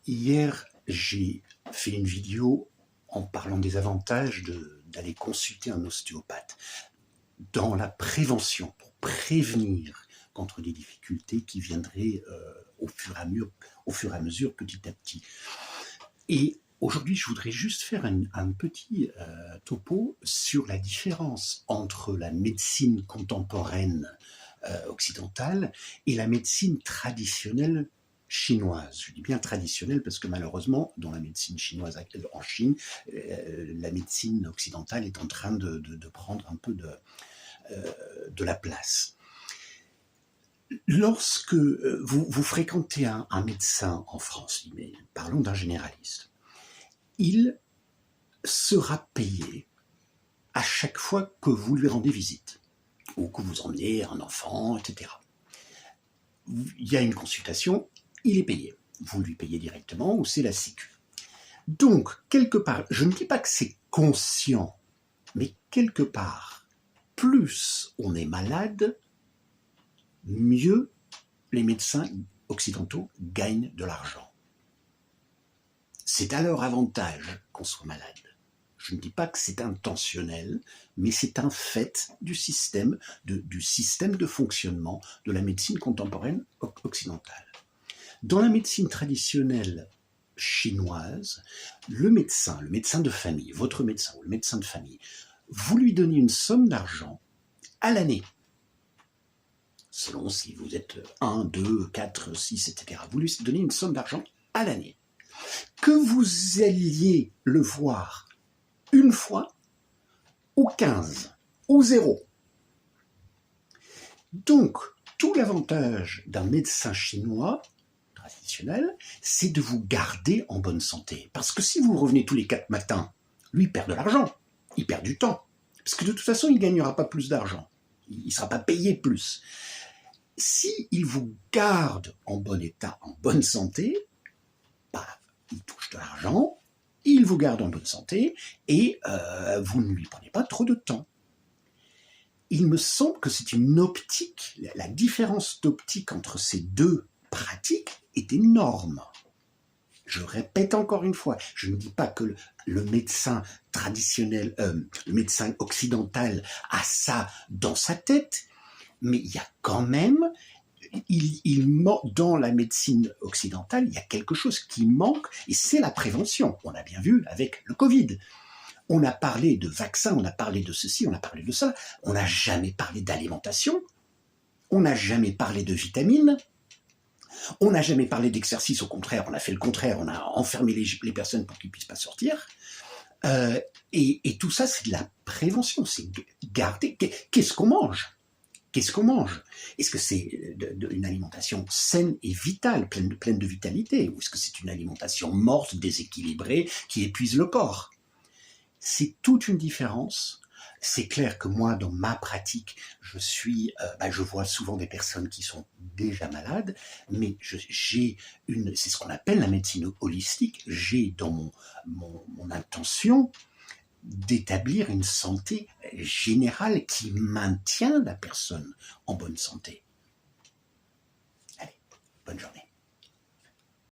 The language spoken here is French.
Hier, j'ai fait une vidéo en parlant des avantages d'aller consulter un ostéopathe dans la prévention, pour prévenir contre des difficultés qui viendraient au fur et à mesure, petit à petit. Et aujourd'hui, je voudrais juste faire un petit topo sur la différence entre la médecine contemporaine occidentale et la médecine traditionnelle chinoise. Je dis bien traditionnelle parce que malheureusement, dans la médecine chinoise en Chine, la médecine occidentale est en train de prendre un peu de la place. Lorsque vous fréquentez un médecin en France, mais parlons d'un généraliste, il sera payé à chaque fois que vous lui rendez visite ou que vous emmenez un enfant, etc. Il y a une consultation, il est payé. Vous lui payez directement ou c'est la Sécu. Donc, quelque part, je ne dis pas que c'est conscient, mais quelque part, plus on est malade, mieux les médecins occidentaux gagnent de l'argent. C'est à leur avantage qu'on soit malade. Je ne dis pas que c'est intentionnel, mais c'est un fait du système de fonctionnement de la médecine contemporaine occidentale. Dans la médecine traditionnelle chinoise, le médecin de famille, votre médecin ou le médecin de famille, vous lui donnez une somme d'argent à l'année, selon si vous êtes 1, 2, 4, 6, etc. Vous lui donnez une somme d'argent à l'année. Que vous alliez le voir une fois, ou 15, ou 0. Donc, tout l'avantage d'un médecin chinois traditionnel, c'est de vous garder en bonne santé. Parce que si vous revenez tous les 4 matins, lui perd de l'argent, il perd du temps. Parce que de toute façon, il ne gagnera pas plus d'argent. Il ne sera pas payé plus. Si il vous garde en bon état, en bonne santé, bah, il touche de l'argent, il vous garde en bonne santé et vous ne lui prenez pas trop de temps. Il me semble que c'est une optique, la différence d'optique entre ces deux pratiques est énorme. Je répète encore une fois, je ne dis pas que le médecin traditionnel, le médecin occidental a ça dans sa tête, mais il y a quand même, dans la médecine occidentale, il y a quelque chose qui manque, et c'est la prévention. On a bien vu avec le Covid. On a parlé de vaccins, on a parlé de ceci, on a parlé de ça. On n'a jamais parlé d'alimentation. On n'a jamais parlé de vitamines. On n'a jamais parlé d'exercice. Au contraire, on a fait le contraire. On a enfermé les personnes pour qu'ils ne puissent pas sortir. Et tout ça, c'est de la prévention. C'est garder. Qu'est-ce qu'on mange ? Qu'est-ce qu'on mange? Est-ce que c'est une alimentation saine et vitale, pleine de vitalité? Ou est-ce que c'est une alimentation morte, déséquilibrée, qui épuise le corps? C'est toute une différence. C'est clair que moi, dans ma pratique, je vois souvent des personnes qui sont déjà malades, mais c'est ce qu'on appelle la médecine holistique. J'ai dans mon intention d'établir une santé générale qui maintient la personne en bonne santé. Allez, bonne journée.